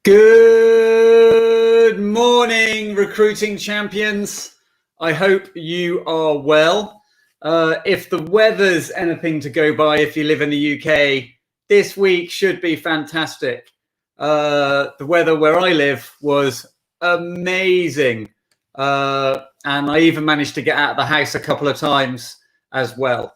Good morning, recruiting champions. I hope you are well. If the weather's anything to go by, if you live in the UK, this week should be fantastic. The weather where I live was amazing. And I even managed to get out of the house a couple of times as well.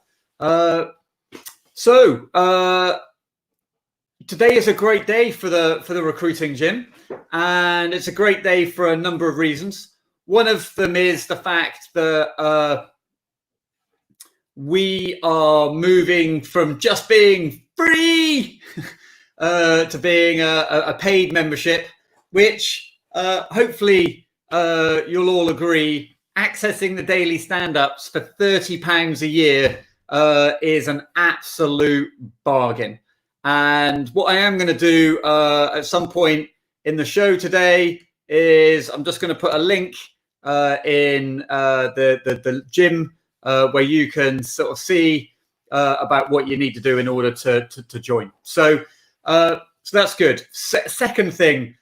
Today is a great day for the recruiting gym, and it's a great day for a number of reasons. One of them is the fact that we are moving from just being free to being a paid membership, which hopefully you'll all agree, accessing the daily stand-ups for £30 a year is an absolute bargain. And what I am going to do at some point in the show today is I'm just going to put a link in the gym where you can sort of see about what you need to do in order to join. So that's good. Second thing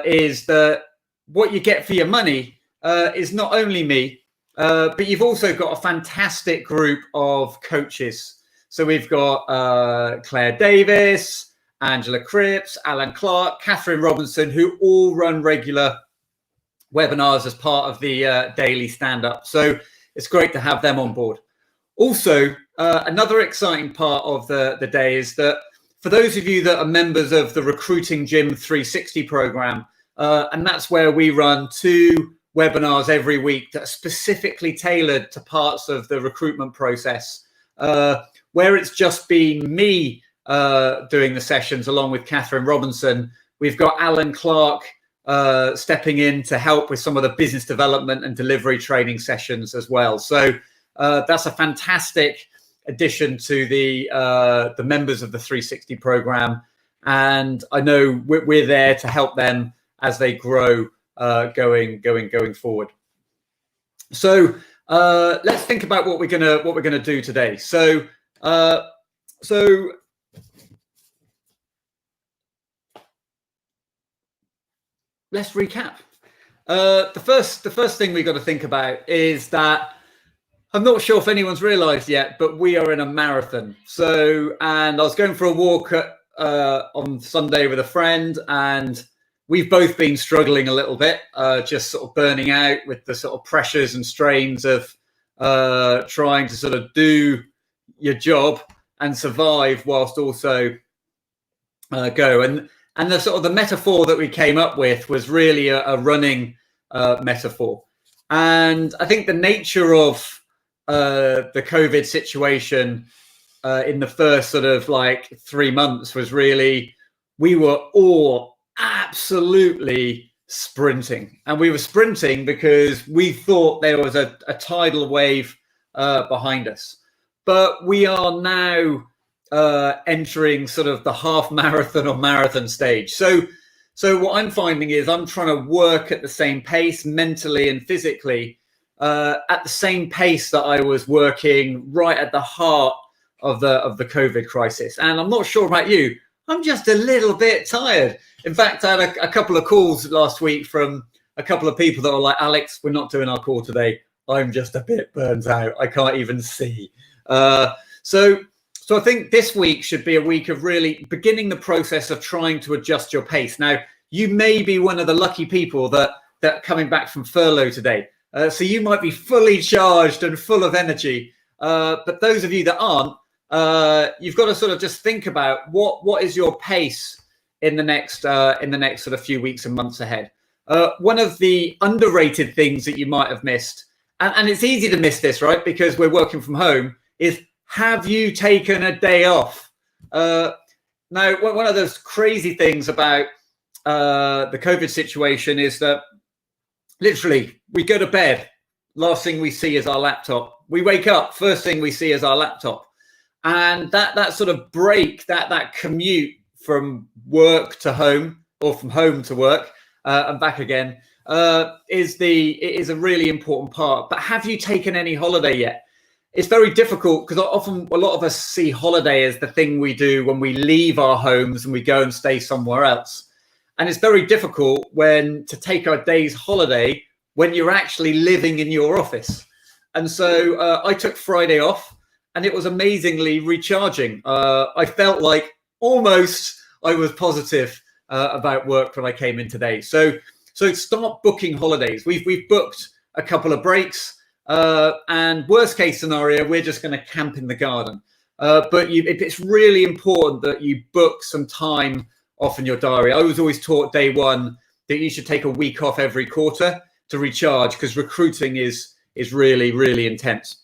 is that what you get for your money is not only me, but you've also got a fantastic group of coaches. So we've got Claire Davis, Angela Cripps, Alan Clark, Catherine Robinson, who all run regular webinars as part of the daily stand-up. So it's great to have them on board. Also, another exciting part of the day is that for those of you that are members of the Recruiting Gym 360 program, and that's where we run 2 webinars every week that are specifically tailored to parts of the recruitment process, where it's just been me doing the sessions along with Catherine Robinson. We've got Alan Clark stepping in to help with some of the business development and delivery training sessions as well. So that's a fantastic addition to the members of the 360 program. And I know we're there to help them as they grow going forward. So let's think about what we're gonna do today. So let's recap. The first thing we got to think about is that I'm not sure if anyone's realised yet, but we are in a marathon. And I was going for a walk on Sunday with a friend, and we've both been struggling a little bit, just sort of burning out with the sort of pressures and strains of trying to sort of do your job and survive whilst also go. And the sort of the metaphor that we came up with was really a running metaphor. And I think the nature of the COVID situation in the first sort of like 3 months was really, we were all absolutely sprinting. And we were sprinting because we thought there was a tidal wave behind us. But we are now entering sort of the half marathon or marathon stage. So what I'm finding is I'm trying to work at the same pace mentally and physically at the same pace that I was working right at the heart of the COVID crisis. And I'm not sure about you, I'm just a little bit tired. In fact, I had a couple of calls last week from a couple of people that were like, Alex, we're not doing our call today. I'm just a bit burnt out. I can't even see. So I think this week should be a week of really beginning the process of trying to adjust your pace. Now, you may be one of the lucky people that are coming back from furlough today. So you might be fully charged and full of energy. But those of you that aren't, you've got to sort of just think about what is your pace in the next sort of few weeks and months ahead. One of the underrated things that you might have missed, and it's easy to miss this, right? Because we're working from home, is have you taken a day off? Now, one of those crazy things about the COVID situation is that literally we go to bed, last thing we see is our laptop. We wake up, first thing we see is our laptop. And that sort of break, that commute from work to home or from home to work and back again is a really important part. But have you taken any holiday yet? It's very difficult because often a lot of us see holiday as the thing we do when we leave our homes and we go and stay somewhere else. And it's very difficult to take a day's holiday when you're actually living in your office. And so I took Friday off, and it was amazingly recharging. I felt like almost I was positive about work when I came in today. So start booking holidays. We've booked a couple of breaks, and worst case scenario, we're just going to camp in the garden. But it's really important that you book some time off in your diary. I was always taught day one that you should take a week off every quarter to recharge, because recruiting is really, really intense.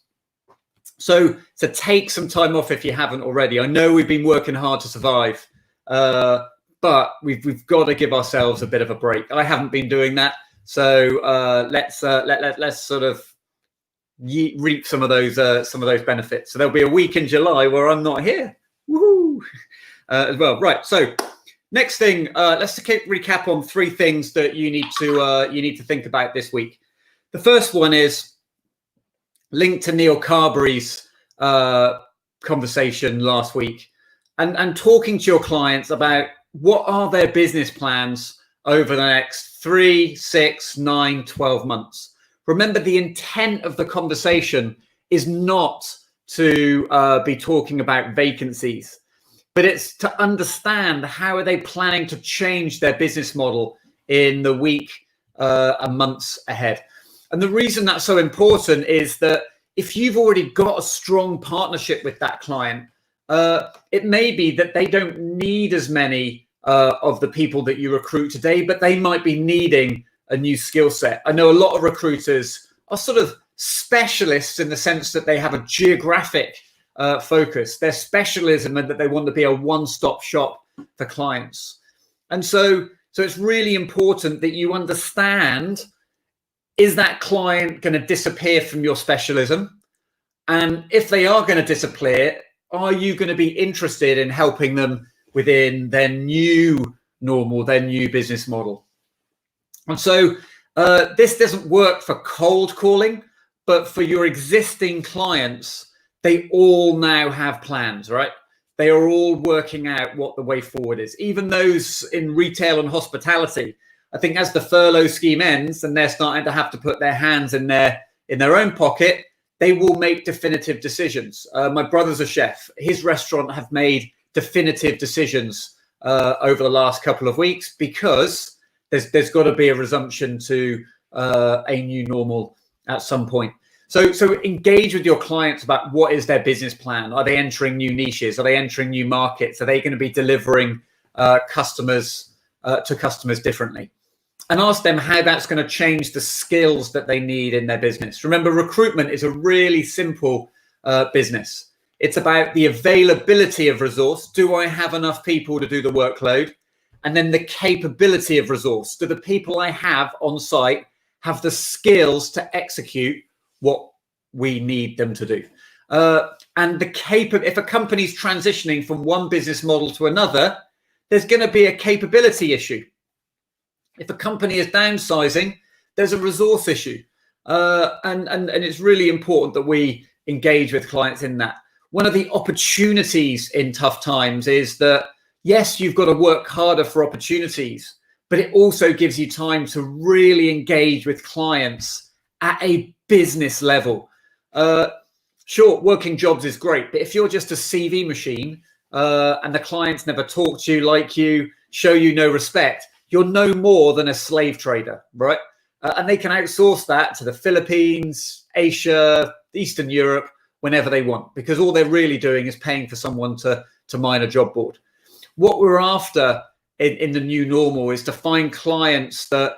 So take some time off if you haven't already. I know we've been working hard to survive, but we've got to give ourselves a bit of a break. I haven't been doing that, so let's sort of reap some of those benefits. So there'll be a week in July where I'm not here. Woohoo! As well. Right. So next thing, let's recap on 3 things that you need to think about this week. The first one is linked to Neil Carberry's conversation last week, and talking to your clients about what are their business plans over the next 3, 6, 9, 12 months. Remember, the intent of the conversation is not to be talking about vacancies, but it's to understand how are they planning to change their business model in the week and months ahead. And the reason that's so important is that if you've already got a strong partnership with that client, it may be that they don't need as many of the people that you recruit today, but they might be needing a new skill set. I know a lot of recruiters are sort of specialists in the sense that they have a geographic focus. Their specialism and that they want to be a one-stop shop for clients. And so it's really important that you understand, is that client going to disappear from your specialism? And if they are going to disappear, are you going to be interested in helping them within their new normal, their new business model? And so this doesn't work for cold calling, but for your existing clients, they all now have plans, right? They are all working out what the way forward is. Even those in retail and hospitality, I think as the furlough scheme ends and they're starting to have to put their hands in their own pocket, they will make definitive decisions. My brother's a chef. His restaurant have made definitive decisions over the last couple of weeks, because there's got to be a resumption to a new normal at some point. So engage with your clients about what is their business plan. Are they entering new niches? Are they entering new markets? Are they going to be delivering customers to customers differently? And ask them how that's going to change the skills that they need in their business. Remember, recruitment is a really simple business. It's about the availability of resource. Do I have enough people to do the workload? And then the capability of resource. Do the people I have on site have the skills to execute what we need them to do? And if a company's transitioning from one business model to another, there's going to be a capability issue. If a company is downsizing, there's a resource issue. And it's really important that we engage with clients in that. One of the opportunities in tough times is that, yes, you've got to work harder for opportunities, but it also gives you time to really engage with clients at a business level. Sure, working jobs is great, but if you're just a CV machine and the clients never talk to you, like you, show you no respect, you're no more than a slave trader, right? And they can outsource that to the Philippines, Asia, Eastern Europe, whenever they want, because all they're really doing is paying for someone to mine a job board. What we're after in the new normal is to find clients that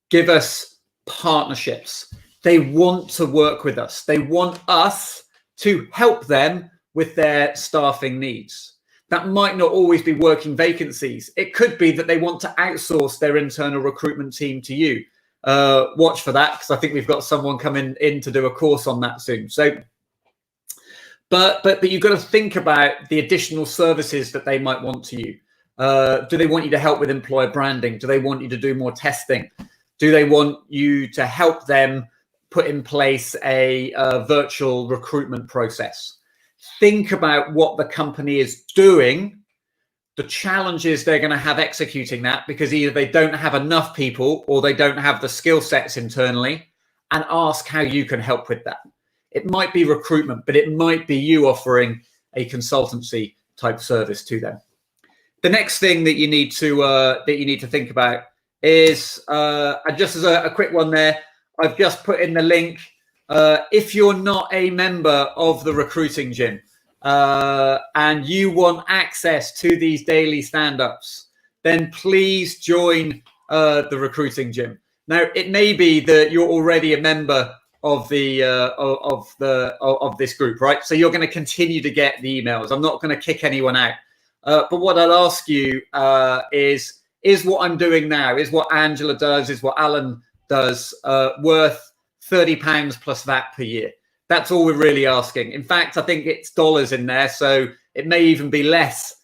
give us partnerships. They want to work with us. They want us to help them with their staffing needs. That might not always be working vacancies. It could be that they want to outsource their internal recruitment team to you. Watch for that, because I think we've got someone coming in to do a course on that soon. So, but you've got to think about the additional services that they might want to you. Do they want you to help with employer branding? Do they want you to do more testing? Do they want you to help them put in place a virtual recruitment process? Think about what the company is doing the challenges they're going to have executing that, because either they don't have enough people or they don't have the skill sets internally, and ask how you can help with that. It might be recruitment, but it might be you offering a consultancy type service to them. The next thing that you need to think about is, and just as a quick one there, I've just put in the link. If you're not a member of the recruiting gym and you want access to these daily stand-ups, then please join the recruiting gym. Now, it may be that you're already a member of the of this group, right? So you're going to continue to get the emails. I'm not going to kick anyone out. But what I'll ask you is what I'm doing now, is what Angela does, is what Alan does, worth £30 plus VAT per year? That's all we're really asking. In fact, I think it's dollars in there, so it may even be less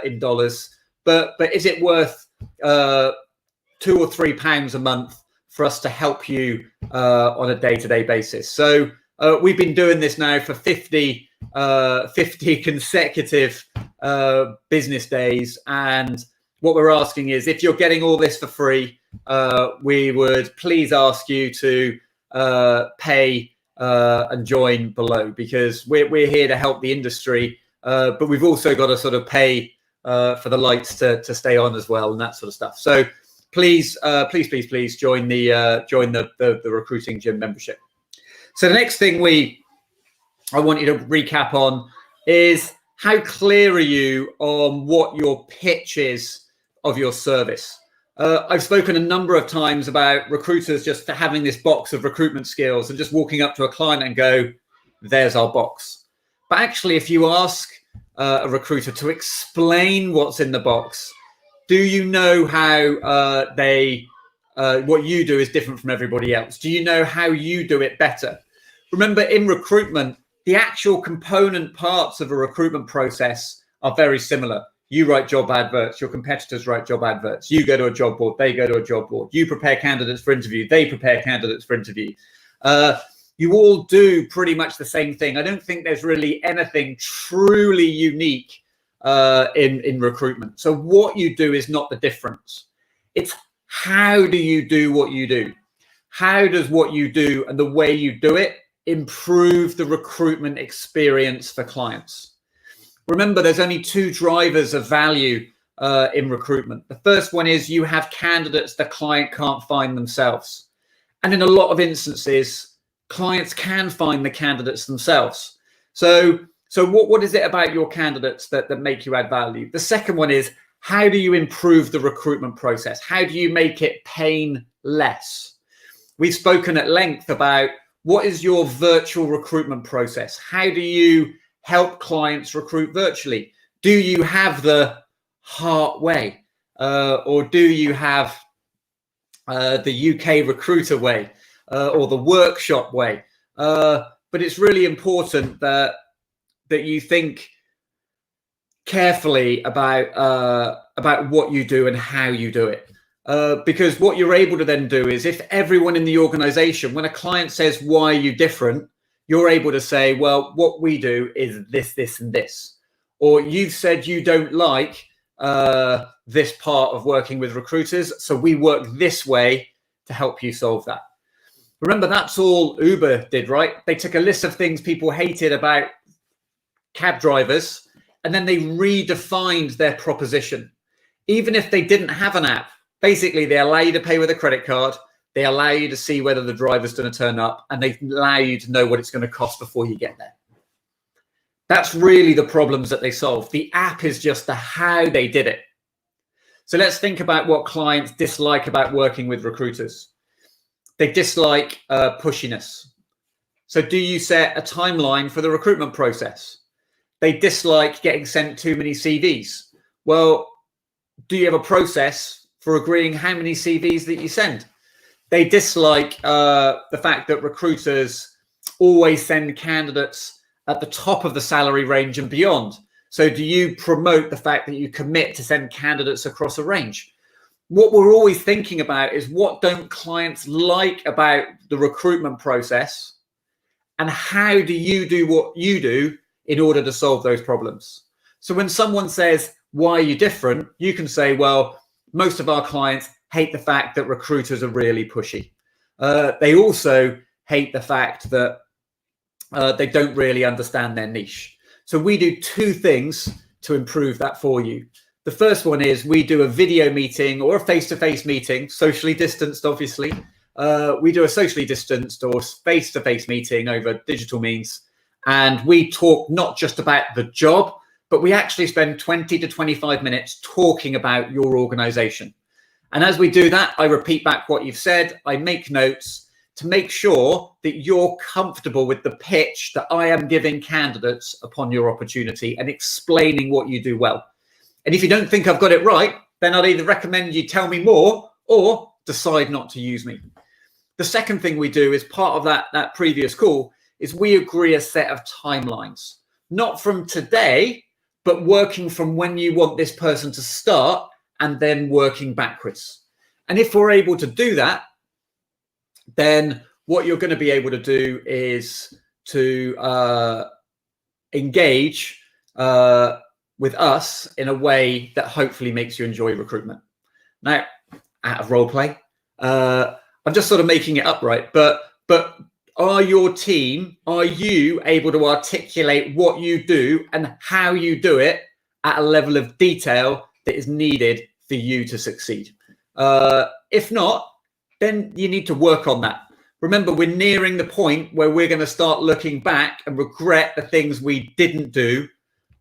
in dollars. But is it worth £2 or £3 a month for us to help you on a day-to-day basis? So we've been doing this now for 50 consecutive business days, and what we're asking is, if you're getting all this for free, we would please ask you to pay and join below, because we're here to help the industry, but we've also got to sort of pay for the lights to stay on as well, and that sort of stuff. So please join the recruiting gym membership. So the next thing I want you to recap on is, how clear are you on what your pitch is of your service? I've spoken a number of times about recruiters just having this box of recruitment skills and just walking up to a client and go, there's our box. But actually, if you ask a recruiter to explain what's in the box, do you know how what you do is different from everybody else? Do you know how you do it better? Remember, in recruitment, the actual component parts of a recruitment process are very similar. You write job adverts, your competitors write job adverts, you go to a job board, they go to a job board, you prepare candidates for interview, they prepare candidates for interview. You all do pretty much the same thing. I don't think there's really anything truly unique in recruitment. So what you do is not the difference. It's how do you do what you do? How does what you do and the way you do it improve the recruitment experience for clients? Remember, there's only two drivers of value in recruitment. The first one is you have candidates the client can't find themselves. And in a lot of instances, clients can find the candidates themselves. So what is it about your candidates that make you add value? The second one is, how do you improve the recruitment process? How do you make it pain less? We've spoken at length about what is your virtual recruitment process? How do you help clients recruit virtually? Do you have the Heart way, or do you have the UK recruiter way, or the workshop way? But it's really important that you think carefully about what you do and how you do it, because what you're able to then do is, if everyone in the organization, when a client says, why are you different, you're able to say, well, what we do is this, this, and this. Or you've said you don't like this part of working with recruiters, so we work this way to help you solve that. Remember, that's all Uber did, right? They took a list of things people hated about cab drivers, and then they redefined their proposition. Even if they didn't have an app, basically they allow you to pay with a credit card, they allow you to see whether the driver's going to turn up, and they allow you to know what it's going to cost before you get there. That's really the problems that they solve. The app is just the how they did it. So let's think about what clients dislike about working with recruiters. They dislike pushiness. So do you set a timeline for the recruitment process? They dislike getting sent too many CVs. Well, do you have a process for agreeing how many CVs that you send? They dislike the fact that recruiters always send candidates at the top of the salary range and beyond. So do you promote the fact that you commit to send candidates across a range? What we're always thinking about is, what don't clients like about the recruitment process, and how do you do what you do in order to solve those problems? So when someone says, why are you different? You can say, well, most of our clients hate the fact that recruiters are really pushy. They also hate the fact that they don't really understand their niche. So we do two things to improve that for you. The first one is we do a video meeting or a face-to-face meeting, socially distanced, obviously. We do a socially distanced or face-to-face meeting over digital means. And we talk not just about the job, but we actually spend 20 to 25 minutes talking about your organization. And as we do that, I repeat back what you've said. I make notes to make sure that you're comfortable with the pitch that I am giving candidates upon your opportunity and explaining what you do well. And if you don't think I've got it right, then I'd either recommend you tell me more or decide not to use me. The second thing we do as part of that previous call is we agree a set of timelines, not from today, but working from when you want this person to start and then working backwards. And if we're able to do that, then what you're going to be able to do is to engage with us in a way that hopefully makes you enjoy recruitment. Now, out of role play, I'm just sort of making it up, right? But are your team, are you able to articulate what you do and how you do it at a level of detail that is needed for you to succeed? If not, then you need to work on that. Remember, we're nearing the point where we're going to start looking back and regret the things we didn't do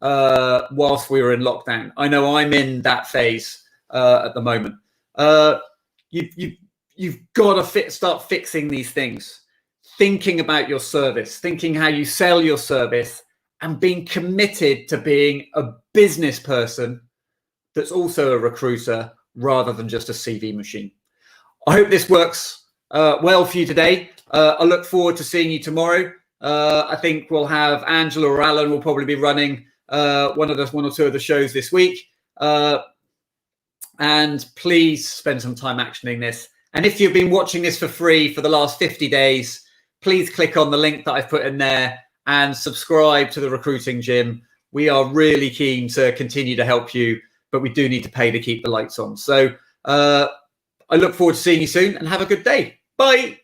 whilst we were in lockdown. I know I'm in that phase at the moment. You've got to start fixing these things, thinking about your service, thinking how you sell your service, and being committed to being a business person that's also a recruiter rather than just a CV machine. I hope this works well for you today. I look forward to seeing you tomorrow. I think we'll have Angela or Alan will probably be running one or two of the shows this week. And please spend some time actioning this. And if you've been watching this for free for the last 50 days, please click on the link that I've put in there and subscribe to the Recruiting Gym. We are really keen to continue to help you, but we do need to pay to keep the lights on. So I look forward to seeing you soon and have a good day. Bye.